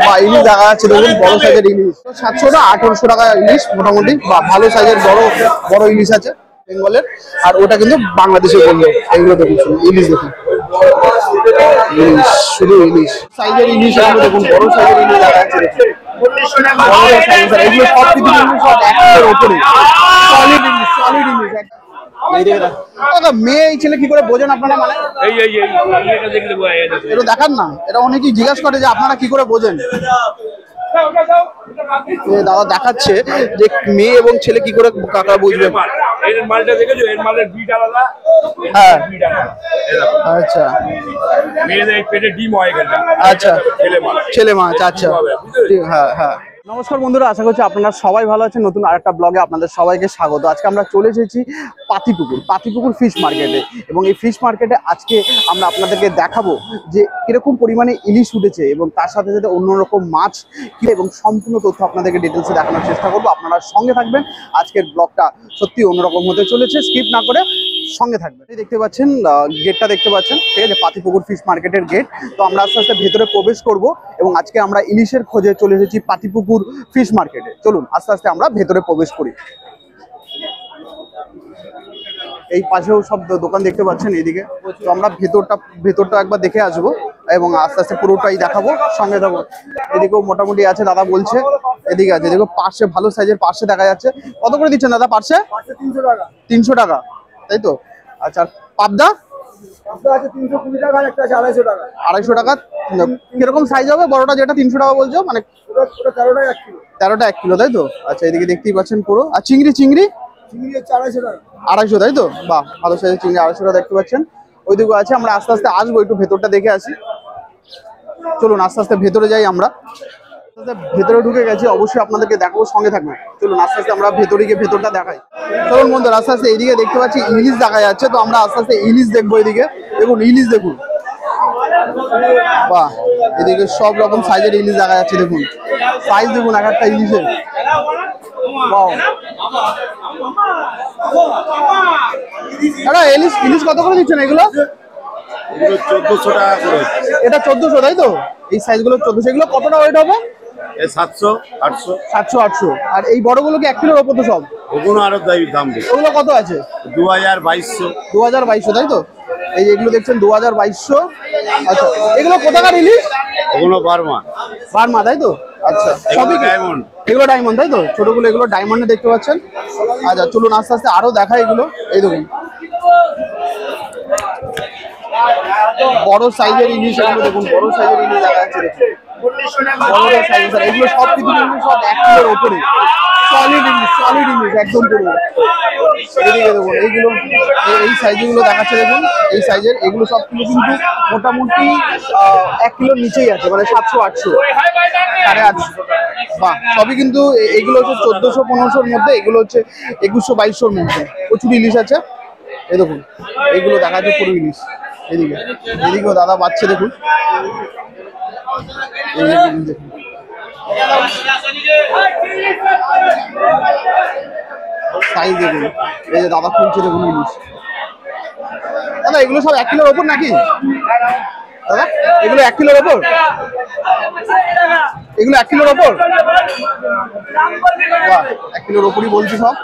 বা ইলিশ দেখা যাচ্ছে দেখুন, বড় সাইজের ইলিশ 700 না 1800 টাকা ইলিশ মোটামুটি, বা ভালো সাইজের বড় বড় ইলিশ আছে বেঙ্গলের। আর ওটা কিন্তু বাংলাদেশের বললো। এইগুলো দেখুন ইলিশ, দেখুন ইলিশ, শুধু ইলিশ সাইজের ইলিশ, এগুলো দেখুন বড় সাইজের ইলিশ দেখা যাচ্ছে দেখুন। এগুলো সব কিছু সব একের ওপরে সলিড ইলিশ, সলিড ইলিশ। মেয়ে এই ছেলে কি করে বোঝেন আপনারা? মানে এটা দেখান না, এটা অনেকেই জিজ্ঞাসা করে যে আপনারা কি করে বোঝেন। দাদা দেখাচ্ছে যে মেয়ে এবং ছেলে কি করে কাকা বুঝবে। হ্যাঁ আচ্ছা, আচ্ছা ছেলে মাছ, আচ্ছা হ্যাঁ হ্যাঁ। নমস্কার বন্ধুরা, আশা করছি আপনারা সবাই ভালো আছেন। নতুন আরেকটা ব্লগে আপনাদের সবাইকে স্বাগত। আজকে আমরা চলে এসেছি পাতিপুকুর ফিশ মার্কেটে, এবং এই ফিশ মার্কেটে আজকে আমরা আপনাদেরকে দেখাবো যে কিরকম পরিমাণে ইলিশ উঠেছে এবং তার সাথে সাথে অন্যরকম মাছ কি, এবং সম্পূর্ণ তথ্য আপনাদেরকে ডিটেলসে দেখানোর চেষ্টা করবো। আপনারা সঙ্গে থাকবেন, আজকের ব্লগটা সত্যি অন্যরকম হতে চলেছে, স্কিপ না করে সঙ্গে থাকবেন। এই দেখতে পাচ্ছেন গেটটা দেখতে পাচ্ছেন, ঠিক আছে, পাতিপুকুর ফিশ মার্কেটের গেট। তো আমরা আস্তে আস্তে ভেতরে প্রবেশ করব, এবং আজকে আমরা ইলিশের খোঁজে চলে এসেছি পাতিপুকুর ফিশ মার্কেটে। চলুন আস্তে আস্তে আমরা ভেতরে প্রবেশ করি। এই পাশেও সব দোকান দেখতে পাচ্ছেন এইদিকে। তো আমরা ভেতরটা একবার দেখে আসবো, এবং আস্তে আস্তে পুরোটাই দেখাবো, সঙ্গে থাকবো। এদিকেও মোটামুটি আছে, দাদা বলছে এদিকে আছে। এদিকে পার্শে ভালো সাইজের পার্শে দেখা যাচ্ছে। কত করে দিচ্ছেন দাদা পার্শে? 300 টাকা। 300 টাকা, তাই তো? আচ্ছা, পাবদা? আছে 320 টাকা, একটা আছে 250 টাকা। 250 টাকা। কিরকম সাইজ হবে বড়টা যেটা 300 টাকা বলছো? মানে 13টা 1 কিলো। 13টা 1 কিলো, তাই তো? আচ্ছা, এদিকে দেখতেই পাচ্ছেন পুরো। আর চিংড়ি হচ্ছে 250 টাকা। 250, তাই তো? বাহ, ভালো সাইজের চিংড়ি 250 টাকা দেখতে পাচ্ছেন। ওইদিকে আছে, আমরা আস্তে আস্তে আসবো, একটু ভেতরটা দেখে আসি। চলুন আস্তে আস্তে ভেতরে যাই। আমরা ভেতরে ঢুকে গেছি, অবশ্যই আপনাদেরকে দেখাবো, সঙ্গে থাকবেন। চলুন আস্তে আস্তে আমরা ভেতরে গিয়ে ভেতরটা দেখাই। চলুন বন্ধুরা, আস্তে আস্তে এইদিকে দেখতে পাচ্ছি ইলিশ দেখা যাচ্ছে। তো আমরা আস্তে আস্তে ইলিশ দেখবো। এদিকে দেখুন ইলিশ, দেখুন বাহ, এদিকে সব রকম সাইজের ইলিশ দেখা যাচ্ছে। দেখুন সাইজ দেখুন এক একটা ইলিশের। ইলিশ কত করে দিচ্ছেন এগুলো? 1400 টাকা করে। এটা 1400, তাই তো? এই সাইজগুলো 1400। এগুলো কতটা ওয়েট হবে? 700 800। 700 800। আর এই বড়গুলো কি 1 কিলোর ওপর? তো সব ওগুলো আরো দাম বেশি। ওগুলো কত আছে? 2200। 2200, তাই তো? এই এগুলো দেখছেন 2200। আচ্ছা, এগুলো কোথাকার ইলিশ? ওগুলো বার্মা, তাই তো? আচ্ছা, সবই ডায়মন্ড। এগুলো ডায়মন্ড, তাই তো? ছোটগুলো এগুলো ডায়মন্ডে দেখতে পাচ্ছেন। আচ্ছা, চলুন আস্তে আস্তে আরো দেখাই এগুলো। এই দেখুন বড় সাইজের ইলিশ, এগুলো দেখুন বড় সাইজের ইলিশ দেখা যাচ্ছে। বড় সাইজ, এগুলো সব কিছু সব 1 কিলোর ওপরে সলিড ইলিশ একদম পুরো। এদিকে দেখুন এইগুলো, এই সাইজগুলো দেখাচ্ছে দেখুন, এই সাইজের এগুলো সব কিন্তু মোটামুটি 1 কিলোর নিচেই আছে, মানে 700 800 850। বাহ, সবই কিন্তু এগুলো হচ্ছে 1400 1500-র মধ্যে, এগুলো হচ্ছে 2100 2200-র মধ্যে। প্রচুর ইলিশ আছে। এই দেখুন এইগুলো দেখা যাচ্ছে পুরো ইলিশ। এদিকেও দাদা বাচ্চা দেখুন, দেখুন সাইজ দেখুন। এই যে দাদা খুলছে দেখুন ইলিশ। দাদা এগুলো সব 1 কিলোর ওপর নাকি দাদা? এগুলো 1 কিলোর ওপর? এগুলো 1 কিলোর ওপর? 1 কিলোর ওপরই বলছি সব।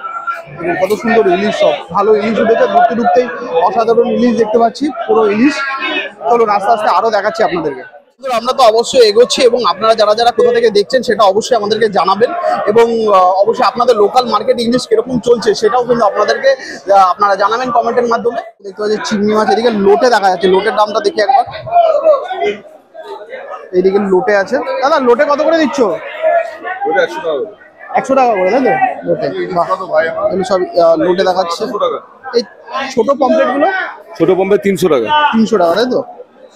কত সুন্দর ইলিশ, সব ভালো ইলিশ উঠেছে। ঢুকতে ঢুকতেই অসাধারণ ইলিশ দেখতে পাচ্ছি, পুরো ইলিশ। চলুন আস্তে আস্তে আরো দেখাচ্ছি আপনাদেরকে। আমরা তো অবশ্যই এগোচ্ছি, এবং আপনারা যারা যারা কোথা থেকে দেখছেন সেটা অবশ্যই আমাদেরকে জানাবেন, এবং অবশ্যই আপনাদের লোকাল মার্কেট ইলিশ কিরকম চলছে সেটাও কিন্তু আপনারা জানাবেন কমেন্টের মাধ্যমে। দেখতে পাচ্ছি চিংড়ি মাছ, এদিকে লোটে দেখা যাচ্ছে। লোটের দামটা দেখি একবার। এইদিকে লোটে আছে। দাদা লোটে কত করে দিচ্ছ? 100 টাকা করে, তাই তো? লোটে এগুলো সব লোটে দেখাচ্ছে। এই ছোট পমফ্রেট গুলো? ছোট পমফ্রেট 300 টাকা। 300 টাকা, তাই তো?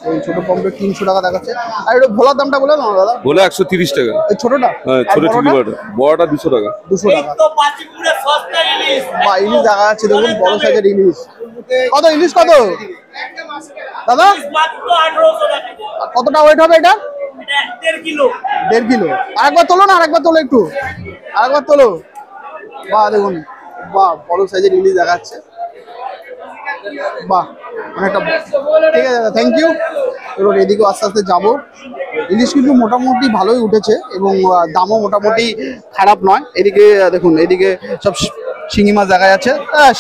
এই ছোট পমফ্রেট 300 টাকা দেখাচ্ছে। আর এটা ভোলার দামটা বলে না দাদা? ভোলা 130 টাকা। এই ছোটটা? হ্যাঁ, ছোট চিংড়ি বড়টা 200 টাকা। 200 টাকা। বা ইলিশ দেখা যাচ্ছে দেখুন, বড় সাইজের ইলিশ। কত ইলিশ কত দাদা? কতটা ওয়েট হবে এটা? 1.5 কিলো। 1.5 কিলো। আরেকবার তোলো না, আরেকবার তোলো, একটু আরেকবার তোলো। বাহ দেখুন, বাহ বড় সাইজের ইলিশ দেখাচ্ছে। বাহ অনেকটা। ঠিক আছে দাদা, থ্যাংক ইউ। এবার এদিকেও আস্তে আস্তে যাবো। ইলিশ কিন্তু মোটামুটি ভালোই উঠেছে এবং দামও মোটামুটি খারাপ নয়। এদিকে দেখুন, এদিকে সব শিঙি মাছ দেখা যাচ্ছে।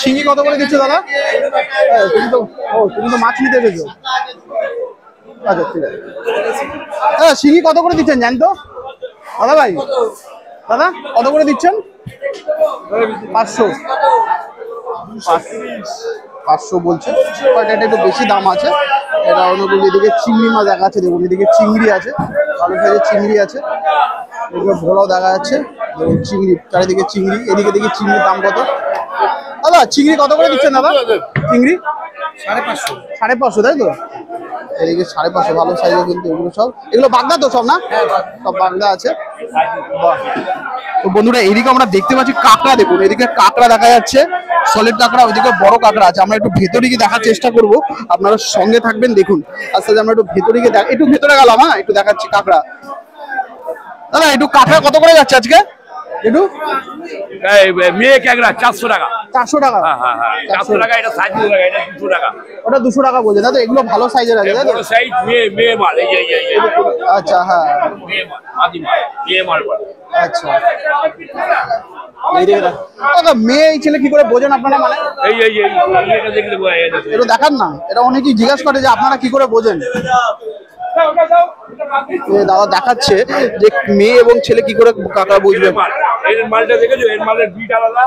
শিঙি কত করে দিচ্ছে দাদা? তুমি তো মাছ নিতে এসেছো। আচ্ছা ঠিক আছে। শিঙি কত করে দিচ্ছেন জান তো দাদা ভাই? দাদা কত করে দিচ্ছেন? 500 500 বলছে, বাট এটা একটু বেশি দাম আছে। এটা অনেকগুলো এদিকে চিংড়ি মাছ দেখা যাচ্ছে, দেখুন এদিকে চিংড়ি আছে, ভালো সাইজের চিংড়ি আছে, এদিকে ভোলাও দেখা যাচ্ছে, দেখুন চিংড়ি চারিদিকে চিংড়ি। এদিকে দেখি চিংড়ির দাম কত। দাদা চিংড়ি কত করে দিচ্ছেন দাদা? চিংড়ি 550 তাই তো? এদিকে 550 ভালো সাইজের কিন্তু এগুলো সব। এগুলো বাগদা তো সব না? সব বাগদা আছে। তো বন্ধুরা এইদিকে আমরা দেখতে পাচ্ছি কাঁকড়া, দেখুন এদিকে কাঁকড়া দেখা যাচ্ছে, সলিড কাঁকড়া, ওইদিকে বড় কাঁকড়া আছে। আমরা একটু ভেতরে গিয়ে দেখার চেষ্টা করব, আপনারা সঙ্গে থাকবেন। দেখুন আস্তে আস্তে আমরা একটু ভেতরে গিয়ে একটু ভেতরে গেলাম। হ্যাঁ একটু দেখাচ্ছি কাঁকড়া। দাদা একটু কাঁকড়া কত করে যাচ্ছে আজকে? একটু মেয়ে ক্যাংরা 400 টাকা। 400 টাকা? হ্যাঁ 400 টাকা। এটা সাইজ 200 টাকা, এটা 200 টাকা। ওটা 200 টাকা বলছে দাদা। এগুলো ভালো সাইজের আছে তাই তো? বড় সাইজ মেয়ে মাল। এই আচ্ছা হ্যাঁ মেয়ে মাল, আদি মাল, মেয়ে মাল বলে। আচ্ছা। দাদা মেয়ে এই ছেলে কি করে বোঝেন আপনারা? মানে এটা দেখলে বোঝা যায়। এটা দেখান না, এটা অনেকেই জিজ্ঞাসা করে যে আপনারা কি করে বোঝেন। দাদা দেখাচ্ছে যে মেয়ে এবং ছেলে কি করে কাঁকড়া বুঝবে। এর মালটা দেখেছো? এর মালের বিট আলাদা।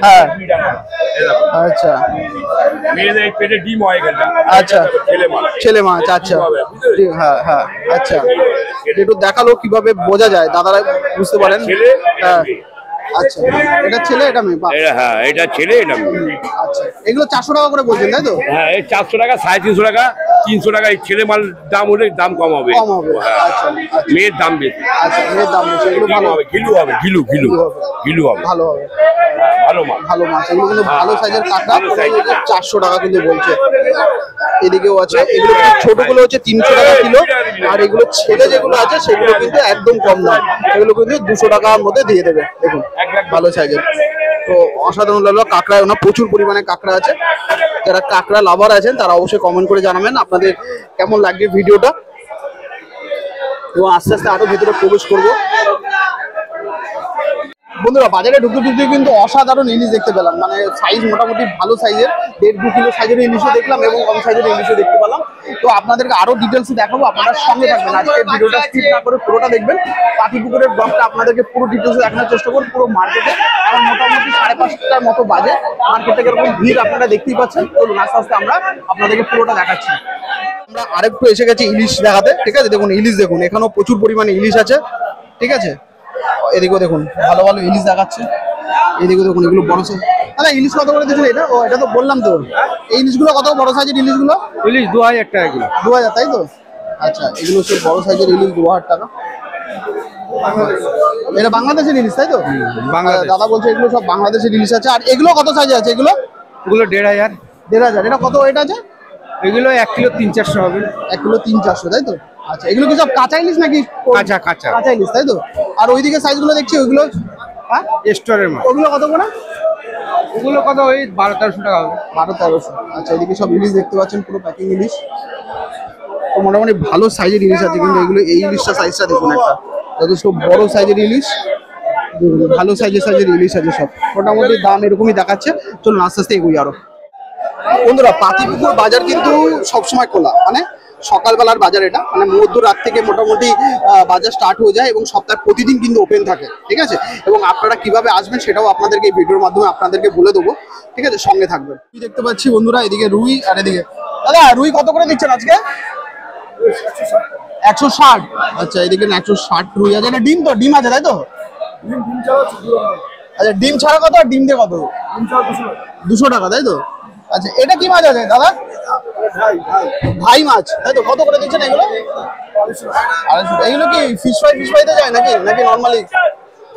হ্যাঁ বিট আলাদা। আচ্ছা। মেয়েদের পেটে ডিম হয় এখানটা। আচ্ছা ছেলে মাছ। আচ্ছা হ্যাঁ হ্যাঁ আচ্ছা। একটু দেখালো কিভাবে বোঝা যায়, দাদারা বুঝতে পারেন। হ্যাঁ আচ্ছা, এটা ছেলে এটা মেয়ে? হ্যাঁ এটা ছেলে এটা মেয়ে। আচ্ছা এগুলো 400 টাকা করে বলছেন তাই তো? হ্যাঁ এই 400 টাকা, 350 টাকা, 300 টাকা। এই ছেলে মাল দাম হলে দাম কম হবে। কম হবে। আচ্ছা মেয়ের দাম বেশি। আচ্ছা মেয়ের দাম বেশি। এগুলো ভালো হবে, ঘিলু হবে, ঘিলু হবে, ভালো হবে। ভালো মাল, ভালো মাছ। এগুলো কিন্তু ভালো সাইজের কাঁকড়া, 400 টাকা কিন্তু বলছে। এদিকেও আছে, এগুলো ছোটগুলো হচ্ছে 300 টাকা কিলো, আর এগুলো ছেলে যেগুলো আছে সেগুলো কিন্তু একদম কম দাম, এগুলো কিন্তু 200 টাকার মধ্যে দিয়ে দেবে। দেখুন ভালো সাইজের। তো অসাধারণ লাগলো কাঁকড়া, ওনা প্রচুর পরিমাণে কাঁকড়া আছে। যারা কাঁকড়া লাভার আছেন তারা অবশ্যই কমেন্ট করে জানাবেন আপনাদের কেমন লাগবে ভিডিওটা। এবং আস্তে আস্তে আরো ভেতরে প্রবেশ করবো। বন্ধুরা বাজারে ঢুকতে ঢুকতে কিন্তু অসাধারণ ইলিশ দেখতে পেলাম, মানে সাইজ মোটামুটি ভালো সাইজের, 1.5-2 কিলো সাইজের ইলিশও দেখলাম এবং কম সাইজের ইলিশও দেখতে পেলাম। তো আপনাদেরকে আরো ডিটেলসে দেখাবো, আপনারা সঙ্গে থাকবেন। আজকের ভিডিওটা স্কিপ না করে পুরোটা দেখবেন। পাতিপুকুরের ব্লগটা আপনাদেরকে পুরো ডিটেলসে দেখানোর চেষ্টা করব। পুরো মার্কেটে এখন মোটামুটি 5:30টার মতো বাজে, মার্কেটে এরকম ভিড় আপনারা দেখতেই পাচ্ছেন। চলুন আস্তে আস্তে আমরা আপনাদেরকে পুরোটা দেখাচ্ছি। আমরা আরেকটু এসে গেছি ইলিশ দেখাতে, ঠিক আছে? দেখুন ইলিশ দেখুন, এখানেও প্রচুর পরিমাণে ইলিশ আছে, ঠিক আছে? এদিকেও দেখুন ভালো ভালো ইলিশ দেখাচ্ছে। এদিকে দেখুন এগুলো বড় সাইজ। দাদা ইলিশ কত করে দিয়েছেন এটা? ও এটা তো বললাম তো। এই ইলিশগুলো কত বড় সাইজের ইলিশগুলো? ইলিশ 2000 টাকা কিলো। 2000 তাই তো? আচ্ছা এগুলো সব বড় সাইজের ইলিশ 2000 টাকা। এটা বাংলাদেশের ইলিশ তাই তো? দাদা বলছে এগুলো সব বাংলাদেশের ইলিশ আছে। আর এগুলো কত সাইজে আছে? এগুলো 1500। 1500। এটা কত ওয়েট আছে? এগুলো 1 কিলো 300-400 হবে। 1 কিলো 300-400 তাই তো? আচ্ছা এগুলো কি সব কাঁচা ইলিশ নাকি? কাঁচা ইলিশ তাই তো? আর ওইদিকে সাইজগুলো দেখছি ওইগুলো হ্যাঁ স্টোরের মাল, ওগুলো কত করে? ওগুলো কত ওই 1200-1300 টাকা হবে। 1200-1300। আচ্ছা এদিকে সব ইলিশ দেখতে পাচ্ছেন, পুরো প্যাকিং ইলিশ। তো মোটামুটি ভালো সাইজের ইলিশ আছে কিন্তু এগুলো। এই ইলিশটা সাইজটা দেখুন, একটা যথেষ্ট বড় সাইজের ইলিশ, ভালো সাইজের ইলিশ আছে সব। মোটামুটি দাম এরকমই দেখাচ্ছে। চলুন আস্তে আস্তে এগোই আরো। বন্ধুরা পাতিপুকুর বাজার কিন্তু সবসময় খোলা, মানে সকালবেলার বাজার এটা, মানে মধ্যরাত থেকে মোটামুটি বাজার স্টার্ট হয়ে যায় এবং সপ্তাহে প্রতিদিন কিন্তু ওপেন থাকে, ঠিক আছে? এবং আপনারা কিভাবে আসবেন সেটাও আপনাদেরকে এই ভিডিওর মাধ্যমে আপনাদেরকে বলে দেবো, ঠিক আছে? সঙ্গে থাকবেন। দেখতে পাচ্ছি বন্ধুরা এদিকে রুই, আর এদিকে দাদা রুই কত করে দিচ্ছেন আজকে? 160। আচ্ছা এদিকে 160 রুই আছে। ডিম তো ডিম আছে তাই তো? আচ্ছা ডিম ছাড়া কত আর ডিম দিয়ে কত? 200 টাকা তাই তো? আচ্ছা এটা কি মাছ আছে দাদা? ভাই মাছ তাই তো? কত করে দিচ্ছেন এগুলো? 250। এগুলো কি ফিশ ফ্রাইতে যায় নাকি নাকি নর্মালি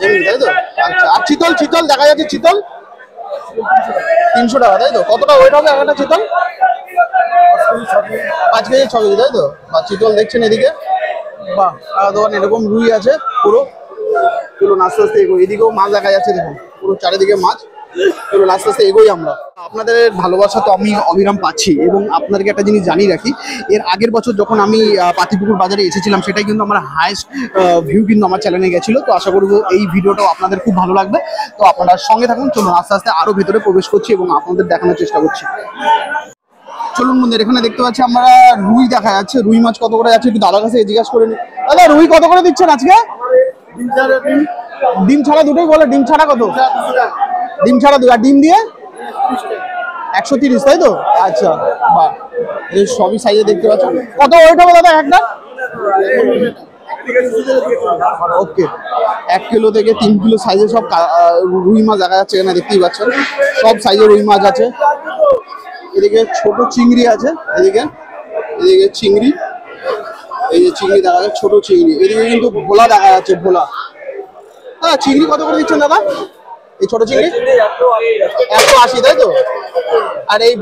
এমনি তাই তো? আচ্ছা আর চিতল দেখা যাচ্ছে, চিতল 300 টাকা তাই তো? কতটা ওয়েট হবে একটা চিতল? 5 কেজি 6 কেজি তাই তো? বা চিতল দেখছেন এদিকে, বাহ দোকান এরকম রুই আছে পুরো। চলুন আস্তে আস্তে এদিকেও মাছ দেখা যাচ্ছে, দেখুন পুরো চারিদিকে মাছ। চলুন আস্তে আস্তে এগোই আমরা। আপনাদের ভালোবাসা তো আমি অবিরাম পাচ্ছি, এবং আপনাদেরকে একটা জিনিস জানিয়ে রাখি, এর আগের বছর যখন আমি পাতিপুকুর বাজারে এসেছিলাম সেটাই কিন্তু আমার হাইয়েস্ট ভিউ কিন্তু আমার চ্যানেলে গেছিলো। তো আশা করবো এই ভিডিওটাও আপনাদের খুব ভালো লাগবে। তো আপনারা সঙ্গে থাকুন, চলুন আস্তে আস্তে আরও ভেতরে প্রবেশ করছি এবং আপনাদের দেখানোর চেষ্টা করছি। চলুন বন্ধুরা, এখানে দেখতে পাচ্ছি আমরা রুই দেখা যাচ্ছে। রুই মাছ কত করে যাচ্ছে একটু দাদার কাছে জিজ্ঞাসা করে নিই। দাদা রুই কত করে দিচ্ছেন আজকে? ডিম ছাড়া দুটোই বলে। ডিম ছাড়া কত? ডিম ছাড়া দুটো, আর ডিম দিয়ে 130, তাই তো? আচ্ছা, বাহ, এই সবই সাইজে দেখতে পাচ্ছেন। কত ওয়েট হবে দাদা একটা? ওকে, 1 কিলো থেকে 3 কিলো সাইজের সব রুই মাছ দেখা যাচ্ছে এখানে, দেখতেই পাচ্ছেন সব সাইজের রুই মাছ আছে। এদিকে ছোট চিংড়ি আছে, এদিকে চিংড়ি, এই যে চিংড়ি দেখা যাচ্ছে, ছোট চিংড়ি। এদিকে কিন্তু ভোলা দেখা যাচ্ছে, ভোলা। হ্যাঁ, চিংড়ি কত করে দিচ্ছেন দাদা? এই ছোট চিংড়ি 180, তাই তো? আর এই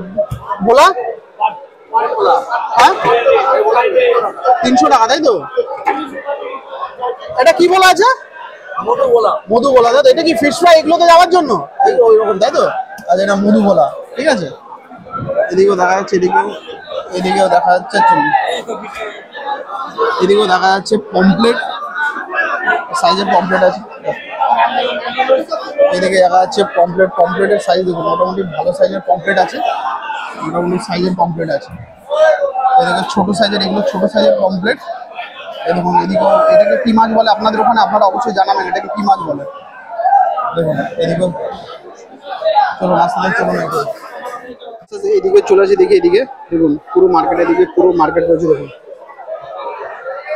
ভোলা? হ্যাঁ, 300 টাকা, তাই তো? এটা কি ভোলা আছে? মধু ভোলা, তাই তো? এটা কি ফিশ ফ্রাই এগুলোতে যাওয়ার জন্য ওই রকম, তাই তো? আচ্ছা, এটা মধু ভোলা, ঠিক আছে। এদিকেও দেখা যাচ্ছে, এদিকেও দেখা যাচ্ছে, এদিকেও দেখা যাচ্ছে পমপ্লেট, সাইজের পমপ্লেট আছে। এদিকে দেখা যাচ্ছে পমপ্লেটের সাইজ দেখুন, মোটামুটি ভালো সাইজের পমপ্লেট আছে, মোটামুটি সাইজের পমপ্লেট আছে। এদিকে ছোট সাইজের, এগুলো ছোট সাইজের পমপ্লেট। দেখুন এদিকেও, এটাকে কি মাছ বলে আপনাদের ওখানে? আপনারা অবশ্যই জানাবেন এটাকে কি মাছ বলে। দেখুন এদিকেও, চলুন আস্তে চলুন এদিকে চলে আসি। দেখি এদিকে দেখুন পুরো মার্কেটের দিকে, পুরো মার্কেট রয়েছে দেখুন,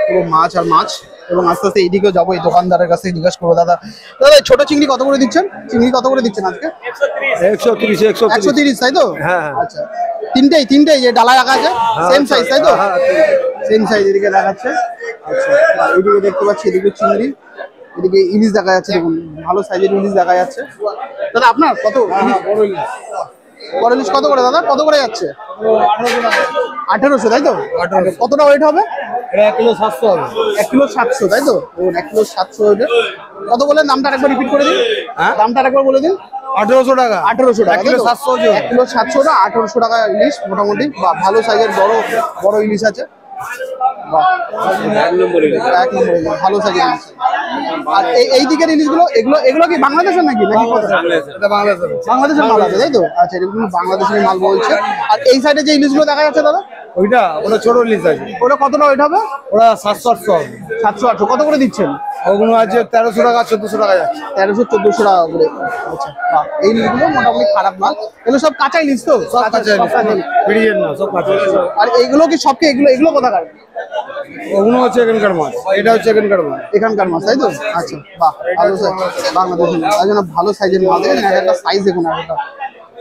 পুরো মাছ আর মাছ। এবং আস্তে আস্তে এইদিকেও যাবো, এই দোকানদারের কাছে জিজ্ঞাসা করবো। দাদা ছোট চিংড়ি কত করে দিচ্ছেন? চিংড়ি কত করে দিচ্ছেন আজকে? 130, তাই তো? আচ্ছা, তিনটেই যে ডালা রাখা আছে সেম সাইজ, তাই তো? সেম সাইজ এদিকে দেখাচ্ছে। আচ্ছা, এইদিকে দেখতে পাচ্ছি, এদিকে চিংড়ি, এদিকে ইলিশ দেখা যাচ্ছে। দেখুন ভালো সাইজের ইলিশ দেখা যাচ্ছে। দাদা আপনার কত বড় ইলিশ কত করে দাদা? কত করে যাচ্ছে? 1800, তাই তো? কতটা ওয়েট হবে? 1 কিলো 700 হবে। 1 কিলো 700, তাই তো? 1 কিলো 700 ওয়েটের। কত বলেন দামটা আরেকবার রিপিট করে দিন। দামটা আরেকবার বলে দিন। 1800 টাকা। 1800 টাকা, 1 কিলো 700 ওজন। 1 কিলো 700 না, 1800 টাকা ইলিশ মোটামুটি। ভালো সাইজের বড় ইলিশ আছে। এক নম্বর ইলিশ, ভালো সাইজের ইলিশ। আর এই দিকের ইলিশগুলো, এগুলো কি বাংলাদেশের নাকি এটা বাংলাদেশের মাল আছে, তাই তো? আচ্ছা, এটা কিন্তু বাংলাদেশের মাল বলছে। আর এই সাইডে যে ইলিশগুলো দেখা যাচ্ছে দাদা, ওটা ছোট ইলিশ আছে। ওটা কতটা ওয়েট হবে? ওরা 700-800 হবে। 700-800 কত করে দিচ্ছেন? ওগুলো আছে 1300 টাকা, 1400 টাকা যাচ্ছে। 1300-1400 টাকা করে। আচ্ছা, এই ইলিশগুলো মোটামুটি খারাপ মাল। এগুলো সব কাঁচা ইলিশ তো? সব কাঁচা ইলিশ, বিরিয়ানি না, সব কাঁচা ইলিশ। আর এইগুলো কি সবকে, এগুলো কোথাকার? ওগুলো হচ্ছে এখানকার মাছ, এটা হচ্ছে এখানকার মাছ। এখানকার মাছ, তাই তো? আচ্ছা, বাহ, ভালো বাংলাদেশের তাই জন্য ভালো সাইজের মাছ। একটা সাইজ দেখুন, একটা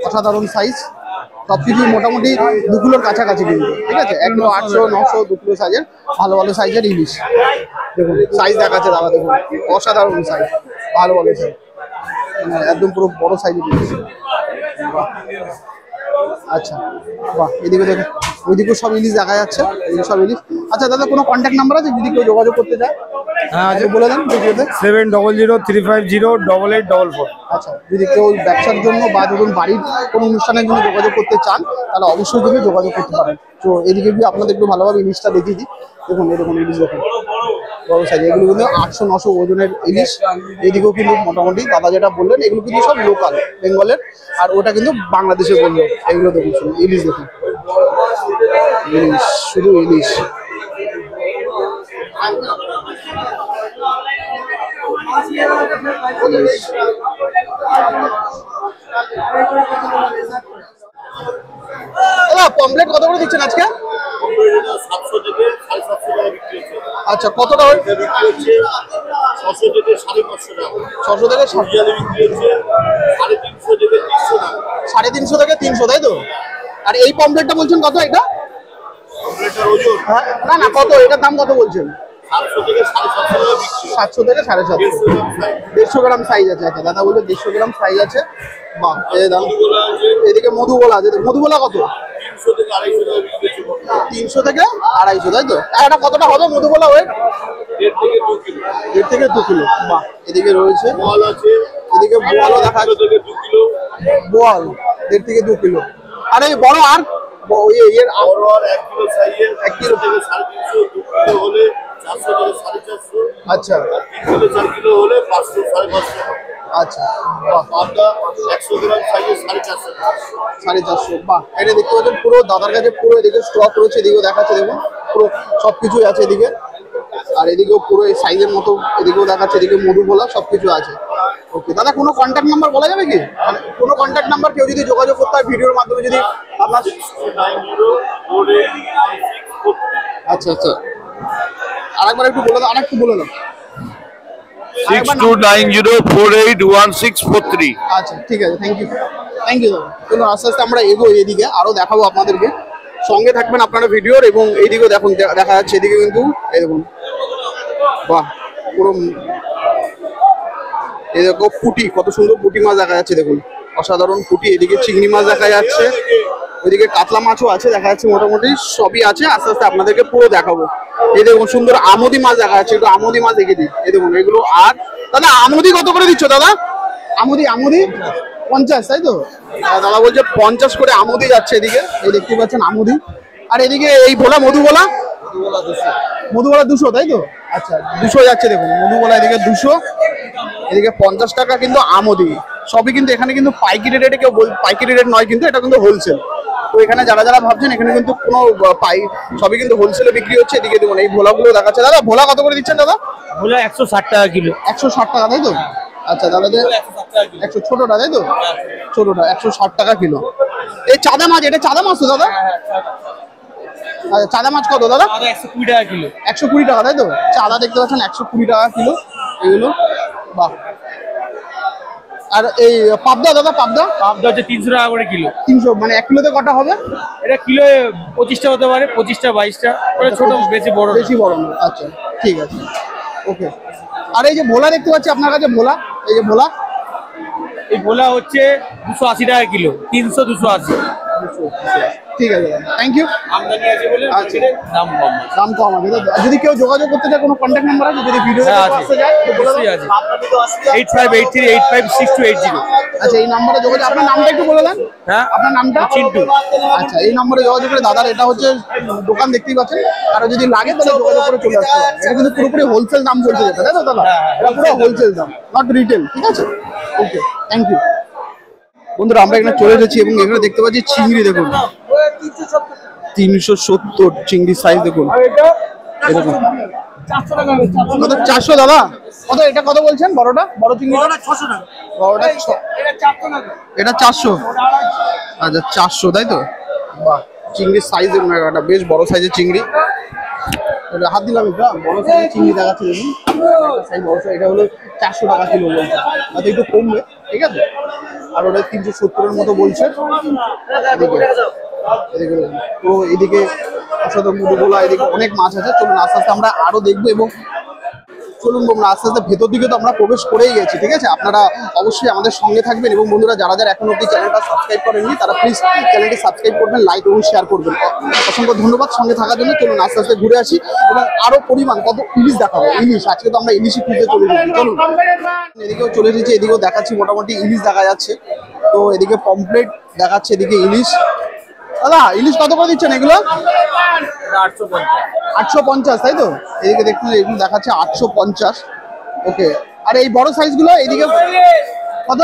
অসাধারণ সাইজ। সব কিছু মোটামুটি 2 কিলোর কাছাকাছি কিন্তু, ঠিক আছে? 1 কিলো 800, 900, 2 কিলো সাইজের ভালো সাইজের ইলিশ। দেখুন সাইজ দেখাচ্ছে দাদা, দেখুন অসাধারণ সাইজ, ভালো সাইজ, একদম পুরো বড় সাইজের ইলিশ। আচ্ছা, বাহ, এদিকে দেখুন, ওইদিকেও সব ইলিশ দেখা যাচ্ছে, এদিকে সব ইলিশ। আচ্ছা দাদা, কোনো কন্ট্যাক্ট নাম্বার আছে যদি কেউ যোগাযোগ করতে চায়? হ্যাঁ আছে, বলে দেন। 7003508844। আচ্ছা, যদি কেউ ব্যবসার জন্য বা ধরুন বাড়ির কোনো অনুষ্ঠানের জন্য যোগাযোগ করতে চান, তাহলে অবশ্যই কিন্তু যোগাযোগ করতে পারেন। তো এদিকে গিয়ে আপনাদের একটু ভালোভাবে ইলিশটা দেখিয়ে দিই। দেখুন এরকম ইলিশ দেখুন, বড় সাইজ। এগুলো কিন্তু 800-900 ওজনের ইলিশ। এদিকেও কিন্তু মোটামুটি দাদা যেটা বললেন, এগুলো কিন্তু সব লোকাল বেঙ্গলের, আর ওটা কিন্তু বাংলাদেশে বললো। এগুলো দেখুন, শুধু ইলিশ দেখুন, ইলিশ, শুধু ইলিশ। পমপ্লেট কত করে দিচ্ছেন আজকে? 700 থেকে 750 টাকা বিক্রি হচ্ছে। আচ্ছা, কতটা বিক্রি হচ্ছে 600 থেকে 550 টাকা। 600 থেকে বিরিয়ানি বিক্রি হচ্ছে 350 থেকে 300 টাকা। 350 থেকে 300, তাই তো? আর এই পমপ্লেটটা বলছেন কত? এটা পমপ্লেটের ওজন না কত, এটার দাম কত বলছেন? 700 থেকে 750 টাকা বিক্রি। 700 থেকে 750, 150 গ্রাম সাইজ আছে। আচ্ছা, দাদা বললো 150 গ্রাম সাইজ আছে। বাহ, এই দাম। এদিকে মধুবোলা আছে, মধুবোলা কত? 300 থেকে 250 টাকা বিক্রি হচ্ছে। 300 থেকে 250, তাই তো? এটা কতটা হবে মধুবোলা ওয়েট? 1.5 থেকে 2 কিলো। 1.5 থেকে 2 কিলো। বাহ, এদিকে রয়েছে মাল আছে এদিকে বোয়ালও দেখা যাচ্ছে, থেকে 2 কিলো বোয়াল 1.5 থেকে 2 কিলো। আর এই বড় আর এর বড় আর 1 কিলো সাইজের 1 কিলো থেকে 350, 2 কিলো হলে 400 থেকে 450, আচ্ছা 3 কিলো 4 কিলো হলে 500 550। আচ্ছা, বাহ, পাবদা 100 গ্রাম সাইজের 450 টাকা। 450, বাহ। এটা দেখতে পাচ্ছেন পুরো দাদার কাছে পুরো এদিকে স্টক রয়েছে, এদিকেও দেখাচ্ছে দেখুন পুরো সবকিছুই আছে এদিকে। আর এদিকেও পুরো এই সাইজের মতো এদিকেও দেখাচ্ছে, এদিকে মধুবোলা সবকিছু আছে। ওকে দাদা, কোনো কন্ট্যাক্ট নাম্বার বলা যাবে কি? মানে কোনো কন্ট্যাক্ট নাম্বার কেউ যদি যোগাযোগ করতে হয় ভিডিওর মাধ্যমে, যদি আপনার 90481643। আচ্ছা আচ্ছা, আরেকবার একটু বলে দাও, আরেকটু বলে দাও। 6290481643। আচ্ছা ঠিক আছে, থ্যাংক ইউ দাদা। চলো আস্তে আস্তে আমরা এগোই, এদিকে আরো দেখাবো আপনাদেরকে, সঙ্গে থাকবেন আপনারা ভিডিওর। এবং এইদিকেও দেখুন দেখা যাচ্ছে, এদিকে কিন্তু এই দেখুন, বাহ, পুরো এই দেখো পুঁটি, কত সুন্দর পুঁটি মাছ দেখা যাচ্ছে দেখুন, অসাধারণ পুঁটি। এদিকে চিংড়ি মাছ দেখা যাচ্ছে, ওইদিকে কাতলা মাছও আছে দেখা যাচ্ছে, মোটামুটি সবই আছে। আস্তে আস্তে আপনাদেরকে পুরো দেখাবো। এই দেখুন সুন্দর আমোদি মাছ দেখা যাচ্ছে, একটু আমোদি মাছ দেখে দিই। এই দেখুন এগুলো। আর দাদা আমোদি কত করে দিচ্ছ দাদা? আমোদি 50, তাই তো? দাদা বলছে 50 করে আমোদি যাচ্ছে এদিকে, এই দেখতে পাচ্ছেন আমোদি। আর এদিকে এই ভোলা মধুবোলা 200, তাই তো? আচ্ছা 200 যাচ্ছে দেখুন মধুবোলা, এদিকে 200, এদিকে 50 টাকা কিন্তু আমোদি। সবই কিন্তু এখানে কিন্তু পাইকারি রেটে, কেউ পাইকারি রেট নয় কিন্তু, এটা কিন্তু হোলসেল। তো এখানে যারা যারা ভাবছেন এখানে কিন্তু কোনো সবই কিন্তু হোলসেলে বিক্রি হচ্ছে। এদিকে দেখুন এই ভোলাগুলো দেখাচ্ছে। দাদা ভোলা কত করে দিচ্ছেন দাদা? ভোলা 160 টাকা কিলো। 160 টাকা, তাই তো? আচ্ছা দাদা, 100 ছোটটা, তাই তো? ছোটটা 160 টাকা কিলো। এই চাঁদা মাছ, এটা চাঁদা মাছ তো দাদা? আচ্ছা চাঁদা মাছ কত দাদা? 120 টাকা কিলো। 120 টাকা, তাই তো? চাঁদা দেখতে পাচ্ছেন 120 টাকা কিলো এগুলো, বাহ। আর এই পাবদা দাদা, পাবদা পাবদা হচ্ছে 300 টাকা করে কিলো। 300, মানে 1 কিলোতে কটা হবে? এটা কিলো 25টা হতে পারে, 25টা 22টা। ওটা ছোট, বেশি বড় না। বেশি বড় না। আচ্ছা ঠিক আছে, ওকে। আর এই যে ভোলা দেখতে পাচ্ছি আপনার কাছে, ভোলা, এই যে ভোলা, এই ভোলা হচ্ছে 280 টাকা কিলো, 300 280। ঠিক আছে দাদা, থ্যাংক ইউ। আমদানি আছে বলে আচ্ছা। দাম কম। দাম কম আছে, তাই তো? আর যদি কেউ যোগাযোগ করতে চায়, কোনো কন্ট্যাক্ট নাম্বার আছে যদি ভিডিও হ্যাঁ, আছে। আসতে যায় তো বলে দাও। নিশ্চয়ই আছে। 8583856280। আচ্ছা এই নাম্বারে যোগাযোগ, আপনার নামটা একটু বলে দেন। হ্যাঁ, আপনার নামটা? চিন্টু। আচ্ছা এই নম্বরে যোগাযোগ করে দাদার, এটা হচ্ছে দোকান দেখতেই পাচ্ছেন, আর যদি লাগে তাহলে যোগাযোগ করে চলে আসতে হবে। এটা কিন্তু পুরোপুরি হোলসেল দাম বলছে যেটা, তাই তো দাদা? এটা পুরো হোলসেল দাম, নট রিটেল, ঠিক আছে? ওকে, থ্যাংক ইউ। বন্ধুরা আমরা এখানে চলে এসেছি এবং এখানে দেখতে পাচ্ছি চিংড়ি, দেখুন 370 চিংড়ি সাইজ দেখুন, এরকম কত? 400 দাদা? কত এটা, কত বলছেন? বড়টা, বড় চিংড়ি 600 টাকা। বড়টা এটা 400। আচ্ছা 400, তাই তো? বাহ, চিংড়ির সাইজ দেখুন, একটা বেশ বড় সাইজের চিংড়ি। এটা হাত দিলাম, এটা বড় সাইজের চিংড়ি দেখাচ্ছে দেখুন, সাইজ বড় সাইজ। এটা হলো 400 টাকা কিলো বলছে, তাতে একটু কমবে, ঠিক আছে? আর ওটা 370-এর মতো বলছে। এদিকে তো এদিকে অসাধারণ মধুবোলা, এদিকে অনেক মাছ আছে। চলুন আস্তে আস্তে আমরা আরো দেখবো, এবং চলুন আমরা আস্তে আস্তে ভেতর দিকে তো আমরা প্রবেশ করেই গেছি, ঠিক আছে? আপনারা অবশ্যই আমাদের সঙ্গে থাকবেন, এবং বন্ধুরা যারা যারা এখন অব্দি চ্যানেলটা সাবস্ক্রাইব করেননি তারা প্লিজ চ্যানেলটি সাবস্ক্রাইব করবেন, লাইক এবং শেয়ার করবেন। অসংখ্য ধন্যবাদ সঙ্গে থাকার জন্য। চলুন আস্তে আস্তে ঘুরে আসি এবং আরো পরিমাণ কত ইলিশ দেখাবো। ইলিশ আজকে তো আমরা ইলিশই খুঁজতে চলে যাচ্ছি। চলুন এদিকেও চলে এসেছি, এদিকেও দেখাচ্ছি, মোটামুটি ইলিশ দেখা যাচ্ছে। তো এদিকে পমপ্লেট দেখাচ্ছে, এদিকে ইলিশ। দাদা ইলিশ কত করে দিচ্ছেন এগুলো? 850, তাই তো? এদিকে দেখুন এগুলো দেখাচ্ছে 850। ওকে, আর এই বড় সাইজ গুলো এইদিকে কত?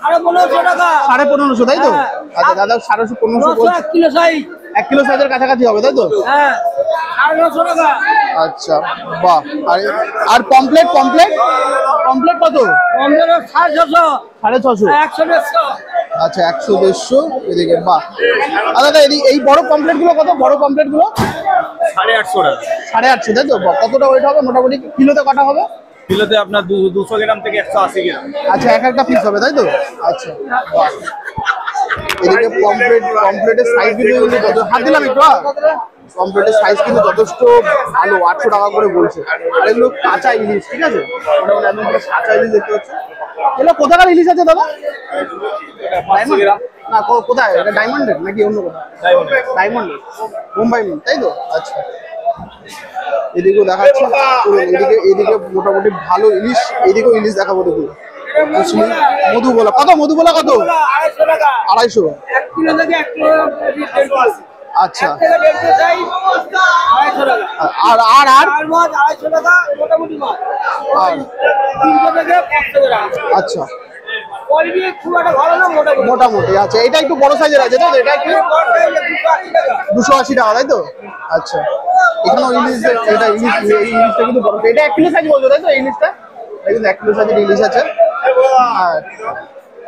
1550, তাই তো? আচ্ছা দাদা 1550 বলছে। 1 কিলো সাইজের কাছাকাছি হবে, তাই তো? আচ্ছা বাহ। আর পমপ্লেট কত? 650। আচ্ছা 100-150 এদিকে, বাহ। দাদা এই বড় পমপ্লেট গুলো কত? বড় পমপ্লেট গুলো 850 টাকা। 850, তাই তো? কতটা ওয়েট হবে মোটামুটি? কিলোতে কটা হবে? কিলোতে আপনার 200 গ্রাম থেকে 180 গ্রাম। আচ্ছা এক একটা পিস হবে, তাই তো? আচ্ছা বাহ। এদিকে পমপ্লেটের সাইজ কিন্তু হাত দিলাম একটু, পমপ্লেটের সাইজ কিন্তু যথেষ্ট ভালো, 800 টাকা করে বলছে। আর এগুলো কাঁচা ইলিশ, ঠিক আছে? মোটামুটি একদম পুরো কাঁচা ইলিশ দেখতে পাচ্ছি। এগুলো কোথাকার ইলিশ আছে দাদা? না কোথায় এটা? ডায়মন্ডের নাকি অন্য কোথাও? ডায়মন্ডের, মুম্বাই মিল, তাই তো? আচ্ছা এদিকেও দেখাচ্ছে, এদিকে মোটামুটি ভালো ইলিশ, এদিকেও ইলিশ দেখাবো দেখুন। মধুবোলা কত? মধুবোলা কত? 250। 1 কিলো থেকে 1 কিলো আচ্ছা। থেকে 150 চাই 250 টাকা। আর আর আর আর মাছ 250 টাকা মোটামুটি মাছ। আর 300 থেকে 100 টাকা। আচ্ছা, কোয়ালিটি খুব একটা ভালো না, মোটামুটি। মোটামুটি। আচ্ছা, এটা একটু বড় সাইজের আছে তো? এটা একটু বড় সাইজে 280 টাকা। 280 টাকা, তাই তো? আচ্ছা, এখানেও ইলিশ, এটা ইলিশ, এই ইলিশটা কিন্তু বড়। এটা 1 কিলো সাইজ বলছো তাই তো? এই ইলিশটা এটা কিন্তু 1 কিলো সাইজের ইলিশ আছে। আর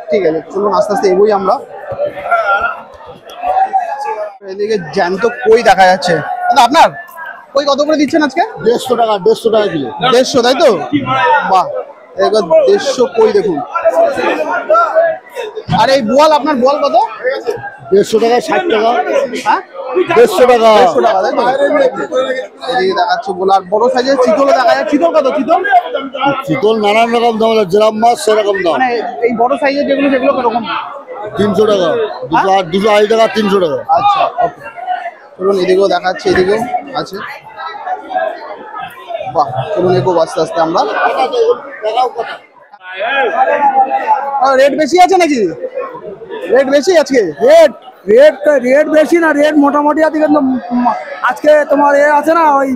ঠিক আছে, চলুন আস্তে আস্তে এগোই আমরা। এদিকে জ্যান্ত কই দেখা যাচ্ছে। দাদা, আপনার কই কত করে দিচ্ছেন আজকে? 150 টাকা, 150 টাকা কিলো। 150, তাই তো? বাহ, এবার 150 কই দেখুন। আর এই বোয়াল, আপনার বোয়াল কত? 150 টাকা, 60 টাকা। হ্যাঁ, 150 টাকা। 150 টাকা, তাই তো? এদিকে দেখাচ্ছে বোল। আর বড় সাইজের চিতলও দেখা যায়। চিতল কত? চিতল চিতল নানান রকম দাম আছে, যেরকম মাছ সেরকম দাম। মানে এই বড় সাইজের যেগুলো, সেগুলো কিরকম? 300 টাকা, 280 টাকা, 300 টাকা। আচ্ছা, ওকে। চলুন এদিকেও দেখাচ্ছে, এদিকেও আছে। বাহ, চলুন এগোবো আস্তে আস্তে আমরা। রেট বেশি আছে নাকি? রেট বেশি আজকে? রেট বেশি না, রেট মোটামুটি আছে, কিন্তু আজকে তোমার আছে না ওই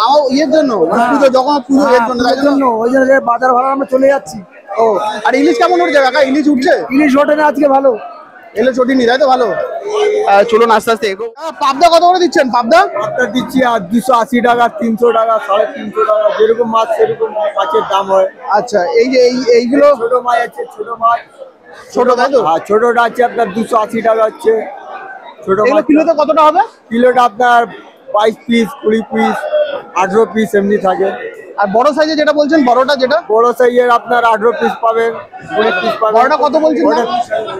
আমার ইয়ের জন্য, পুজো, যখন পুজো এর জন্য, তাই জন্য। ওই জন্য বাজার ভাড়া আমরা চলে যাচ্ছি। ও, আর ইলিশ কেমন উঠছে কাকা? ইলিশ উঠছে? ইলিশ ওঠে না আজকে ভালো। এলে চটিনি, তাই তো? ভালো। চলুন আস্তে আস্তে এগো। পাবদা কত করে দিচ্ছেন? পাবদা আপনার দিচ্ছি আর 280 টাকা, 300 টাকা, 350 টাকা, যেরকম মাছ সেরকম মাছের দাম হয়। আচ্ছা, এই যে এইগুলো ছোট মাছ আছে, ছোট মাছ ছোট, তাই তো? আর ছোটটা আছে আপনার 280 টাকা হচ্ছে ছোট এগুলো মাছ। কিলোতে কতটা হবে? কিলোটা আপনার 22 পিস, 20 পিস, 18 পিস এমনি থাকে। আর বড় সাইজে যেটা বলছেন, বড়টা যেটা? বড় সাইজের আপনার 18 পিস পাবেন, 20 পিস পাবেন। বড়টা কত বলছেন? ওটা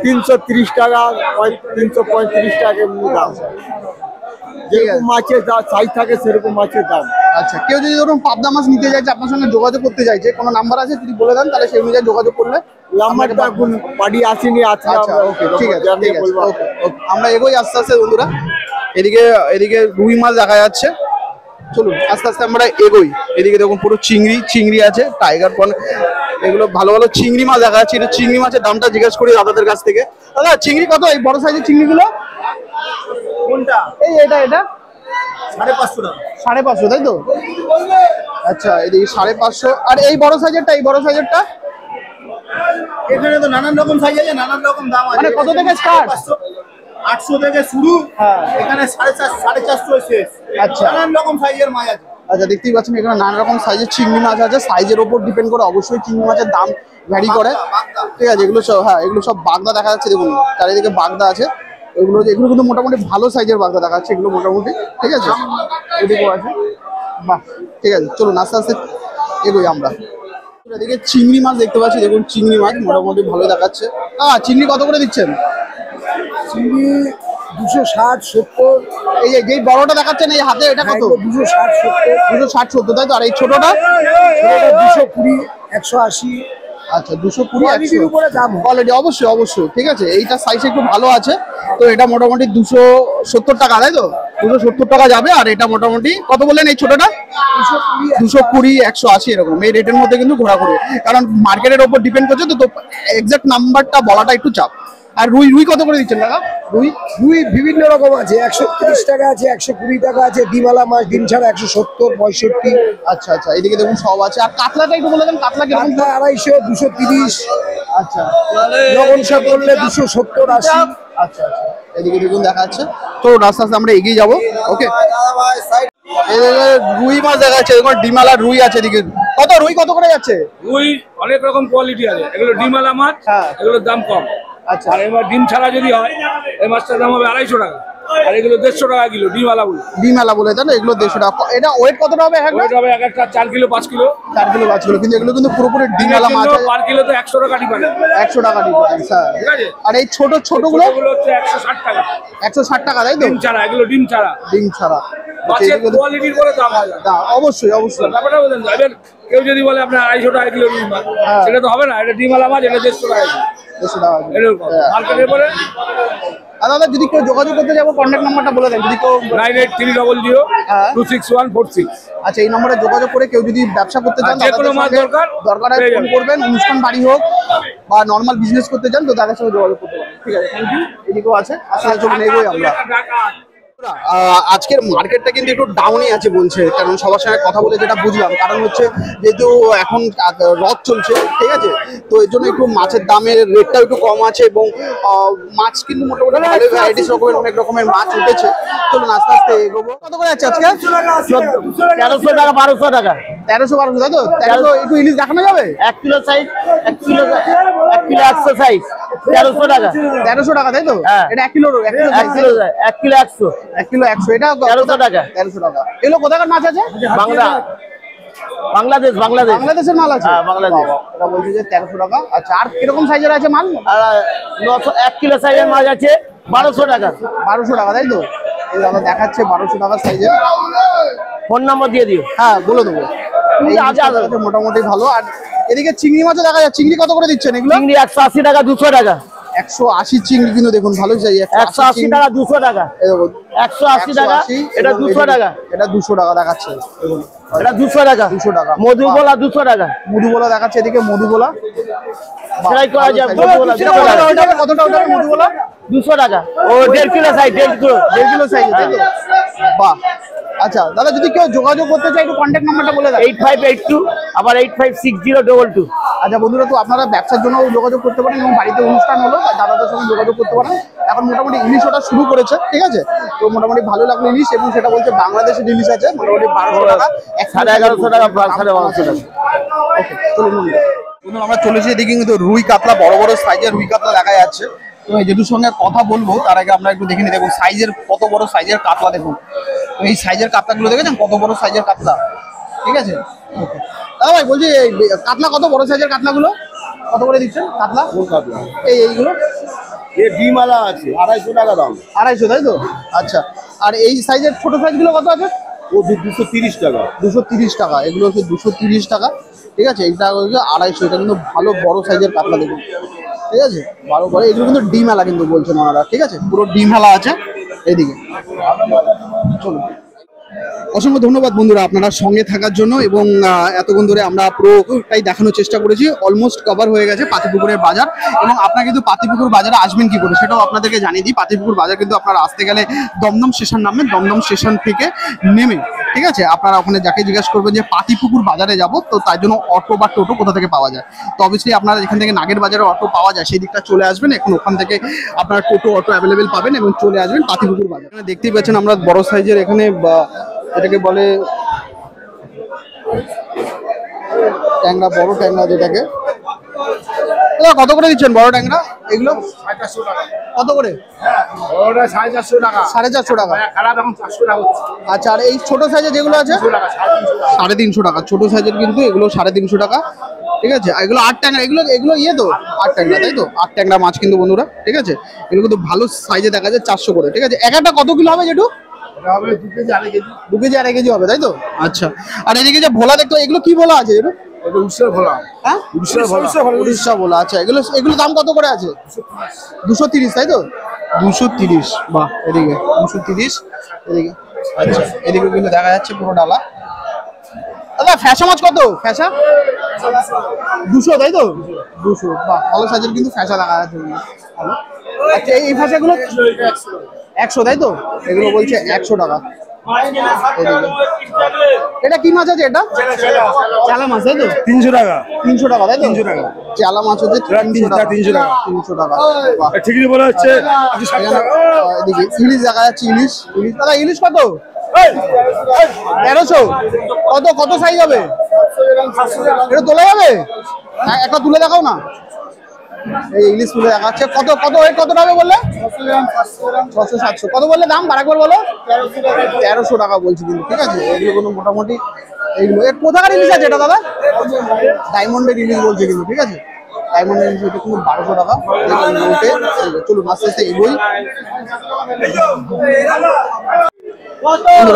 330 টাকা, 335 টাকা এমনি দাম। যেরকম মাছের সাইজ থাকে সেরকম মাছের দাম। আচ্ছা, কেউ যদি ধরুন পাবদা মাছ নিতে চাইছে, আপনার সঙ্গে যোগাযোগ করতে চাইছে, কোনো নাম্বার আছে যদি বলে দেন, তাহলে সেই অনুযায়ী যোগাযোগ করলে। নাম্বারটা এখন বাড়ি আসেনি, আছে। আচ্ছা, ওকে, ঠিক আছে, ঠিক আছে, ওকে, ওকে। আমরা এগোই আস্তে আস্তে বন্ধুরা। এদিকে এদিকে রুই মাছ দেখা যাচ্ছে। চলুন আস্তে আস্তে আমরা এগোই। এদিকে দেখুন পুরো চিংড়ি আছে, টাইগার পন, এগুলো ভালো ভালো চিংড়ি মাছ দেখা যাচ্ছে। এটা চিংড়ি মাছের দামটা জিজ্ঞেস করি দাদাদের কাছ থেকে। দাদা, চিংড়ি কত? এই বড় সাইজের চিংড়িগুলো কোনটা? এটা 550 টাকা। 550, তাই তো? আচ্ছা, এদিকে 550। আর এই বড় সাইজেরটা, এই বড় সাইজেরটা এখানে তো নানান রকম সাইজ আছে, নানান রকম দাম আছে। মানে কত থেকে স্টার্ট? 800 থেকে শুরু। হ্যাঁ। এখানে 450 শেষ। আচ্ছা। নানান রকম সাইজের মাছ আছে। আচ্ছা, দেখতেই পাচ্ছেন এখানে নানা রকম সাইজের চিংড়ি মাছ আছে। সাইজের ওপর ডিপেন্ড করে অবশ্যই চিংড়ি মাছের দাম ভ্যারি করে। ঠিক আছে, এগুলো সব, হ্যাঁ, এগুলো সব বাগদা দেখা যাচ্ছে। দেখুন চারিদিকে বাগদা আছে। এগুলো কিন্তু মোটামুটি ভালো সাইজের বাগদা দেখা যাচ্ছে এগুলো মোটামুটি। ঠিক আছে, এদিকেও আছে। বাহ, ঠিক আছে, চলুন আস্তে আস্তে এগোই আমরা। এদিকে চিংড়ি মাছ দেখতে পাচ্ছি। দেখুন চিংড়ি মাছ মোটামুটি ভালো দেখাচ্ছে। চিংড়ি কত করে দিচ্ছেন? চিংড়ি 260, 70। এই যে যেই বড়টা দেখাচ্ছেন এই হাতে, এটা কত? 260, 70। 260, 70, তাই তো? আর এই ছোটটা? 220, 180। আচ্ছা, 220, কোয়ালিটির 100 উপরে দাম। কোয়ালিটি অবশ্যই অবশ্যই। ঠিক আছে, এইটা সাইজ একটু ভালো আছে তো এটা মোটামুটি 270 টাকা, তাই তো? 270 টাকা যাবে। আর এটা মোটামুটি কত বললেন এই ছোটটা? 220, 180 এরকম এই রেটের মধ্যে কিন্তু ঘোরাঘুরি। কারণ মার্কেটের ওপর ডিপেন্ড করছে তো এক্সাক্ট নাম্বারটা বলাটা একটু চাপ। আর রুই কত করে দিচ্ছেন দাদা? রুই বিভিন্ন রকম আছে, 130 টাকা আছে, 120 টাকা আছে। ডিমালা মাছ ডিম ছাড়া 170, 65। আচ্ছা আচ্ছা, এইদিকে দেখুন সব আছে। আর কাতলাটা একটু বলে দেন, কাতলা কেমন? 250, 230। আচ্ছা, লবণ শাক করলে 270, 80। আচ্ছা আচ্ছা, এদিকে দেখুন দেখা যাচ্ছে। তো আস্তে আস্তে আমরা এগিয়ে যাবো। ওকে, এদিকে রুই মাছ দেখা যাচ্ছে। দেখুন ডিমালা রুই আছে এদিকে। রুই কত করে যাচ্ছে? রুই অনেক রকম কোয়ালিটি আছে। এগুলো ডিমালা মাছ, হ্যাঁ। এগুলোর দাম কম। আচ্ছা, আর এবার ডিম ছাড়া যদি হয়, এই মাছটার দাম হবে 250 টাকা। আর এগুলো 150 টাকা কিলো ডিমালা বলে। ডিমালা বলে, তাই না? এগুলো 150 টাকা। এটা ওয়েট কতটা হবে? ওইটা হবে এক একটা 4 কিলো 5 কিলো। 4 kilo 5 kilo. কিন্তু এগুলো কিন্তু পুরোপুরি ডিমালা মাছ আছে। পার কিলো তো 100 টাকা ডিমালা। 100 টাকা ডিফারেন্স। হ্যাঁ, ঠিক আছে। আর এই ছোটগুলো এগুলো হচ্ছে 160 টাকা। 160 টাকা, তাই তো? ডিম ছাড়া, এগুলো ডিম ছাড়া। ডিম ছাড়া। মাছের কোয়ালিটির করে দাম হয়। অবশ্যই অবশ্যই। ব্যাপারটা বলেন তো, এবার কেউ যদি বলে আপনার 250 টাকা কিলো রুই মাছ, সেটা তো হবে না। এটা ডিমালা মাছ, এটা 150 টাকা কিলো। 150 টাকা। এরকম মার্কেটের পরে আর দাদা যদি কেউ যোগাযোগ করতে যাবো কন্ট্যাক্ট নাম্বারটা বলে দেন যদি কেউ 9830026146। আচ্ছা এই নম্বরে যোগাযোগ করে কেউ যদি ব্যবসা করতে চান যে কোনো মাল দরকার হয় পেয়ে ফোন যাবেন। করবেন, অনুষ্ঠান বাড়ি হোক বা নর্মাল বিজনেস করতে চান তো তাদের সঙ্গে যোগাযোগ করতে পারেন। ঠিক আছে, থ্যাংক ইউ। এদিকেও আছে, আসলে চলুন এগোই আমরা। আজকের মার্কেটটা কিন্তু একটু ডাউনই আছে বলছে, কারণ সবার সঙ্গে কথা বলে যেটা বুঝলাম, কারণ হচ্ছে যেহেতু এখন রথ চলছে, ঠিক আছে, তো এর জন্য একটু মাছের দামের রেটটাও একটু কম আছে এবং মাছ কিন্তু মোটামুটি ভালো ভ্যারাইটিস রকমের অনেক রকমের মাছ উঠেছে। চলুন আস্তে আস্তে এগোবো। কত করে যাচ্ছে আজকে? 1300 টাকা 1200 টাকা 1300 তাই তো? 1300 একটু ইলিশ দেখানো যাবে? 1 কিলো সাইজ 1 কিলো 100 সাইজ 1300 টাকা 1300 টাকা তাই তো? হ্যাঁ। এটা 1 কিলো 1 কিলো 100 1 কিলো 100 এটা 1300 টাকা 1300 টাকা। এগুলো কোথাকার মাছ আছে? বাংলাদেশ বাংলাদেশের মাল আছে? হ্যাঁ, বাংলাদেশ। বাবা, এটা বলছে যে 1300 টাকা। আচ্ছা আর কিরকম সাইজের আছে মাল? আর 1 কিলো সাইজের মাছ আছে 1200 টাকা 1200 টাকা তাই তো? এই দাদা দেখাচ্ছে 1200 টাকা সাইজের। ফোন নাম্বার দিয়ে দিও। হ্যাঁ বলে দেবো। এই মাছটা মোটামুটি ভালো। আর এদিকে চিংড়ি মাছও দেখা যায়। চিংড়ি কত করে দিচ্ছেন এগুলো? চিংড়ি 180 টাকা 200 টাকা 180 চিংড়ি কিন্তু দেখুন ভালো চাই। 180 টাকা 200 টাকা 180 টাকা এটা 200 টাকা এটা 200 টাকা দেখাচ্ছে দেখুন। এটা 200 টাকা 200 টাকা। মধুবোলা 200 টাকা মধুবোলা দেখাচ্ছে এদিকে মধুবোলা। সেলাই করা যায় মধুবোলা 200 টাকা কতটা ওটা মধুবোলা? 200 টাকা ও 1.5 কিলো সাইজ 1.5 কিলো সাইজ তাই তো? বাহ। আচ্ছা দাদা যদি কেউ যোগাযোগ করতে চায় একটু কন্ট্যাক্ট নাম্বারটা বলে দেন। 8582 আবার 856022। আচ্ছা বন্ধুরা তো আপনারা ব্যবসার জন্য যোগাযোগ করতে পারেন এবং বাড়িতে অনুষ্ঠান হলো দাদাদের সঙ্গে যোগাযোগ করতে পারেন। এখন মোটামুটি ইলিশ ওটা শুরু করেছে, ঠিক আছে, তো মোটামুটি ভালো লাগলো ইলিশ এবং সেটা বলছে বাংলাদেশের ইলিশ আছে মোটামুটি 1200 টাকা 1150 টাকা 1250 টাকা। ওকে চলুন বন্ধুরা আমরা চলেছি এদিকে কিন্তু রুই কাতলা বড় বড় সাইজের রুই কাতলা দেখা যাচ্ছে। তো এই জেঠুর সঙ্গে কথা বলবো তার আগে আমরা একটু দেখে নিই। দেখুন সাইজের কত বড় সাইজের কাতলা দেখুন। তো এই সাইজের কাতলাগুলো দেখেছেন কত বড় সাইজের কাতলা, ঠিক আছে। ওকে দাদা ভাই বলছি এই কাতলা কত বড় সাইজের কাতলাগুলো কত করে দিচ্ছেন? কাতলা এইগুলো ডিমালা আছে 250 টাকা দাম 250 তাই তো? আচ্ছা আর এই সাইজের ছোট সাইজগুলো কত আছে? ও 230 টাকা 230 টাকা। এগুলো হচ্ছে 230 টাকা, ঠিক আছে। এটা হচ্ছে 250। এটা কিন্তু ভালো বড় সাইজের কাতলা দেখুন, ঠিক আছে, ভালো বড়। এগুলো কিন্তু ডিম হেলা কিন্তু বলছেন ওনারা, ঠিক আছে, পুরো ডিম হেলা আছে এদিকে। চলুন অসংখ্য ধন্যবাদ বন্ধুরা আপনারা সঙ্গে থাকার জন্য এবং এতক্ষণ ধরে আমরা পুরোটাই দেখানোর চেষ্টা করেছি। অলমোস্ট কভার হয়ে গেছে পাতিপুকুরের বাজার এবং আপনারা কিন্তু পাতিপুকুর বাজারে আসবেন কি করে সেটাও আপনাদেরকে জানিয়ে দিই। পাতিপুকুর বাজার কিন্তু আপনারা আসতে গেলে দমদম স্টেশন নামবেন, দমদম স্টেশন থেকে নেমে, ঠিক আছে, আপনারা ওখানে যাকে জিজ্ঞাসা করবেন যে পাতিপুকুর বাজারে যাব তো তার জন্য অটো বা টোটো কোথা থেকে পাওয়া যায়। তো অবভিয়াসলি আপনারা এখান থেকে নাগের বাজারে অটো পাওয়া যায় সেই দিকটা চলে আসবেন। এখন ওখান থেকে আপনারা টোটো অটো অ্যাভেলেবেল পাবেন এবং চলে আসবেন পাতিপুকুর বাজার। এখানে দেখতেই পাচ্ছেন আমরা বড় সাইজের এখানে এটাকে বলে ট্যাংরা, বড় ট্যাংরা যেটাকে। কত করে দিচ্ছেন বড় ট্যাংরা এগুলো? 450 টাকা। কত করে? ওটা 450 টাকা। 450 টাকা। খারাপ এখন 400 টাকা হচ্ছে। আচ্ছা আর এই ছোট সাইজের যেগুলো আছে? 350 টাকা। ছোট সাইজের কিন্তু এগুলো 350 টাকা, ঠিক আছে। আর এগুলো 8 ট্যাংরা, এগুলো ইয়ে তো 8 ট্যাংরা তাই তো? 8 ট্যাংরা মাছ কিন্তু বন্ধুরা, ঠিক আছে। এগুলো কিন্তু ভালো সাইজে দেখা যায় 400 করে, ঠিক আছে। একটা কত কিলো হবে যেটু? 2 কেজি 2.5 কেজি। 2 কেজি 2.5 কেজি হবে তাই তো? আচ্ছা আর এদিকে যে ভোলা দেখতো এগুলো কি ভোলা আছে যেটু? এটা উড়িষ্যার ভোলা। হ্যাঁ উড়িষ্যা ভোলা। আচ্ছা এগুলো দাম কত করে আছে? 230 তাই তো? 230। বাহ এদিকে 230 এদিকে। আচ্ছা এদিকে কিন্তু দেখা যাচ্ছে পুরো ডালা। দাদা ফ্যাসা মাছ কত? ফ্যাসা 200 তাই তো? 200। বাহ ভালো সাইজের কিন্তু ফ্যাসা দেখা যাচ্ছে ভালো। আচ্ছা এই ফ্যাসাগুলো 100 তাই তো? এগুলো বলছে 100 টাকা। এটা কি মাছ আছে? এটা চালা মাছ তাই তো? 300 টাকা 300 টাকা তাই তো? 300 টাকা। চালা মাছ হচ্ছে 300 টাকা। 300 টাকা। 300 টাকা। বাহ। ঠিকই বলা হচ্ছে। এখানে, এদিকে ইলিশ দেখা যাচ্ছে। ইলিশ দাদা ইলিশ কত? 1300। কত সাইজ হবে? এটা তোলা যাবে? একটা তুলে দেখাও না। এই ইলিশ তুলে দেখাচ্ছে। কত ওয়েট কতটা হবে বললে? 600-700। কত বললে দাম? আরেকবার বলো। 1300 টাকা বলছি কিন্তু, ঠিক আছে। এগুলো কোনো মোটামুটি এইগুলো কোথাকার ইলিশ আছে এটা দাদা? ডায়মন্ডের ইলিশ বলছে কিন্তু, ঠিক আছে। ডায়মন্ডের ইলিশ এটা কিন্তু 1200 টাকা। চলুন আস্তে আস্তে এগোই।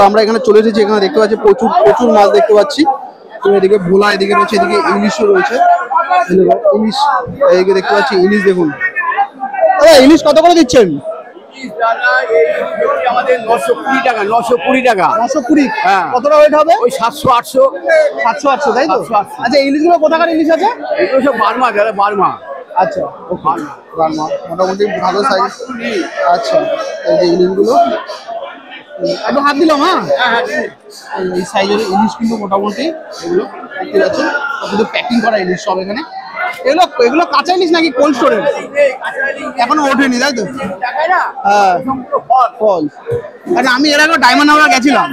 আমরা এখানে চলে এসেছি। এখানে দেখতে পাচ্ছি প্রচুর মাছ দেখতে পাচ্ছি। তো এদিকে ভোলা এদিকে রয়েছে, এদিকে ইলিশও রয়েছে। ইলিশ এদিকে দেখতে পাচ্ছি ইলিশ দেখুন। ইলিশ কত করে দিচ্ছেন? পিস দাদা এই ইলিশ আমাদের 920 টাকা 920 টাকা 920। হ্যাঁ। কতটা ওয়েট হবে? ওই 700 800 700 800, তাই তো? 700, 800 আচ্ছা, ইলিশগুলো কোথাকার ইলিশ আছে? এগুলো সব বার্মা দাদা বার্মা আচ্ছা, বার্মা, মোটামুটি ভালো সাইজ। আচ্ছা, এই যে ইলিশগুলো একটু হাত দিলাম। হ্যাঁ, এই সাইজের ইলিশ কিন্তু মোটামুটি এগুলো দেখতে পাচ্ছেন, শুধু প্যাকিং করা ইলিশ সব এখানে। এগুলো এগুলো কাঁচা ইলিশ নাকি কোল্ড স্টোরেজ? এখনো ওঠেনি, তাই তো? হ্যাঁ, ফল। কারণ আমি এর আগে ডায়মন্ড হারবার গেছিলাম,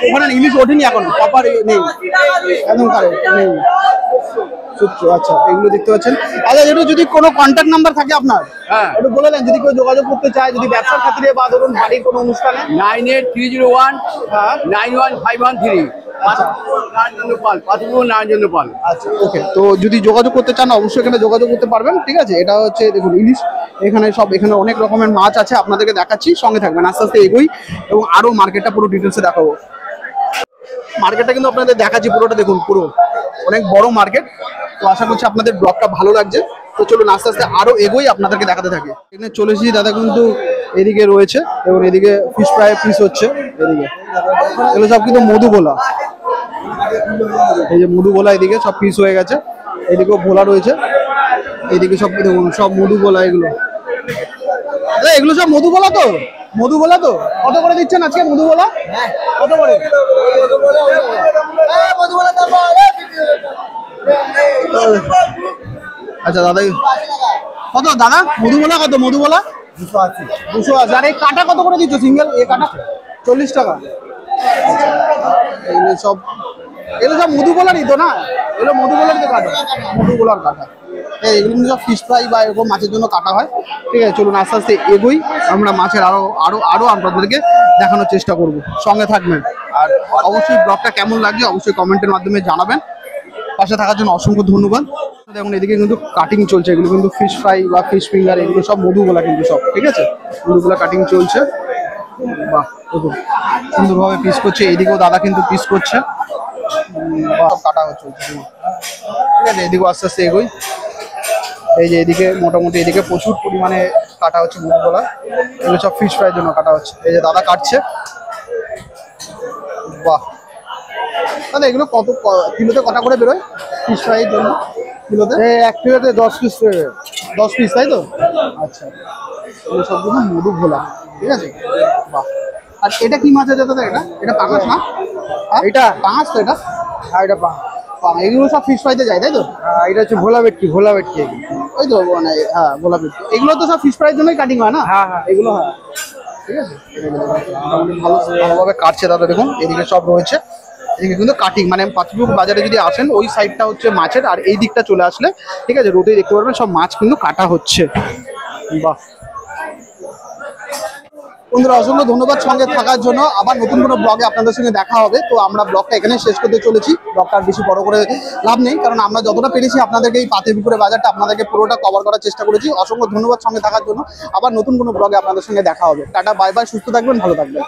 ওখানে ইলিশ ওঠেনি এখনো, প্রপার নেই, একদম কারেক্ট নেই। সূত্র, আচ্ছা, এগুলো দেখতে পাচ্ছেন। আচ্ছা, একটু যদি কোনো কন্ট্যাক্ট নাম্বার থাকে আপনার, হ্যাঁ। একটু বলে দেন, যদি কেউ যোগাযোগ করতে চায়, যদি ব্যবসার ক্ষেত্রে বা ধরুন বাড়ির কোনো অনুষ্ঠানে। 98301 হ্যাঁ। 91513 আচ্ছা। নারায়ণচন্দ্র পাল, পাথরপুর নারায়ণচন্দ্র পাল। আচ্ছা, ওকে। তো যদি যোগাযোগ করতে চান অবশ্যই এখানে যোগাযোগ করতে পারবেন, ঠিক আছে? এটা হচ্ছে দেখুন ইলিশ, এখানে সব, এখানে অনেক রকমের মাছ আছে, আপনাদেরকে দেখাচ্ছি, সঙ্গে থাকবেন, আস্তে আস্তে এগোই এবং আরো মার্কেটটা পুরো ডিটেলসে দেখাবো। মার্কেটটা কিন্তু আপনাদের দেখাচ্ছি পুরোটা, দেখুন পুরো অনেক বড় মার্কেট। তো আশা করছি আপনাদের ব্লগটা ভালো লাগছে। তো চলুন আস্তে আস্তে আরো এগোই, আপনাদেরকে দেখাতে থাকি। এখানে চলে এসেছি, দাদা কিন্তু এদিকে রয়েছে এবং এদিকে ফিশ ফ্রাই পিস হচ্ছে। এদিকে এগুলো সব কিন্তু মধুগোলা, এই যে মধুগোলা, এদিকে সব পিস হয়ে গেছে, এদিকেও ভোলা রয়েছে, এদিকে সব দেখুন সব মধুগোলা। এগুলো এগুলো সব মধুগোলা তো? মধুগোলা তো কত করে দিচ্ছেন আজকে মধুগোলা? কত করে? আচ্ছা দাদা, কত দাদা মধুগোলা? কত মধুগোলা? 280। আর এই কাটা কত করে দিচ্ছ সিঙ্গেল? এই কাটা 40 টাকা। এগুলো সব মধুগোলারই তো না? এগুলো মধুগোলারই তো কাটা, মধুগোলার কাটা। এগুলো কিন্তু সব ফিশ ফ্রাই বা এরকম মাছের জন্য কাটা হয়, ঠিক আছে? চলুন আস্তে আস্তে এগোই, আমরা মাছের আরো আপনাদেরকে দেখানোর চেষ্টা করব, সঙ্গে থাকবেন। আর অবশ্যই ব্লগটা কেমন লাগছে অবশ্যই কমেন্টের মাধ্যমে জানাবেন। পাশে থাকার জন্য অসংখ্য ধন্যবাদ। দেখুন এদিকে কিন্তু কাটিং চলছে, এগুলো কিন্তু ফিশ ফ্রাই বা ফিশ ফিঙ্গার, এগুলো সব মধুগোলা কিন্তু সব, ঠিক আছে? মধুগোলা কাটিং চলছে। বাহ, দেখুন সুন্দরভাবে পিস করছে, এইদিকেও দাদা কিন্তু পিস করছে, সব কাটা হচ্ছে, ঠিক আছে? এদিকেও আস্তে আস্তে এগোই। এই যে এদিকে মোটামুটি এদিকে প্রচুর পরিমাণে কাটা হচ্ছে মধুগোলা, এগুলো সব ফিশ ফ্রাইয়ের জন্য কাটা হচ্ছে। এই যে দাদা কাটছে। বাহ দাদা, এগুলো কত কিলোতে কটা করে বেরোয় ফিশ ফ্রাইয়ের জন্য? কিলোতে? এক কিলোতে 10 পিস, 10 পিস, তাই তো? আচ্ছা, এগুলো সব কিন্তু মধুগোলা, ঠিক আছে? বাহ। আর এটা কি মাছ আছে দাদা? এটা পাঙাশ না? এটা পাঙাশ তো? এটা, হ্যাঁ, এটা এগুলো সব ফিশ ফ্রাইতে যায়, তাই তো? এটা হচ্ছে ভোলা ভেটকি, ভোলা ভেটকি, ওই তো মানে, হ্যাঁ ভোলা ভেটকি। এগুলো তো সব ফিশ ফ্রাইয়ের জন্যই কাটিং হয় না? হ্যাঁ হ্যাঁ, এগুলো হ্যাঁ, ঠিক আছে। ভালোভাবে কাটছে দাদা, দেখুন এদিকে সব রয়েছে, এদিকে কিন্তু কাটিং, মানে পাথরপুর বাজারে যদি আসেন ওই সাইডটা হচ্ছে মাছের, আর এই দিকটা চলে আসলে, ঠিক আছে, রোদে দেখতে পারবেন সব মাছ কিন্তু কাটা হচ্ছে। বাহ বন্ধুরা, অসংখ্য ধন্যবাদ সঙ্গে থাকার জন্য। আবার নতুন কোনো ব্লগে আপনাদের সঙ্গে দেখা হবে। তো আমরা ব্লগটা এখানে শেষ করতে চলেছি। ব্লগটা আর বেশি বড় করে লাভ নেই, কারণ আমরা যতটা পেরেছি আপনাদেরকে এই পাথরপুরের বাজারটা আপনাদেরকে পুরোটা কভার করার চেষ্টা করেছি। অসংখ্য ধন্যবাদ সঙ্গে থাকার জন্য। আবার নতুন কোনো ব্লগে আপনাদের সঙ্গে দেখা হবে। টাটা, বাই বাই, সুস্থ থাকবেন, ভালো থাকবেন।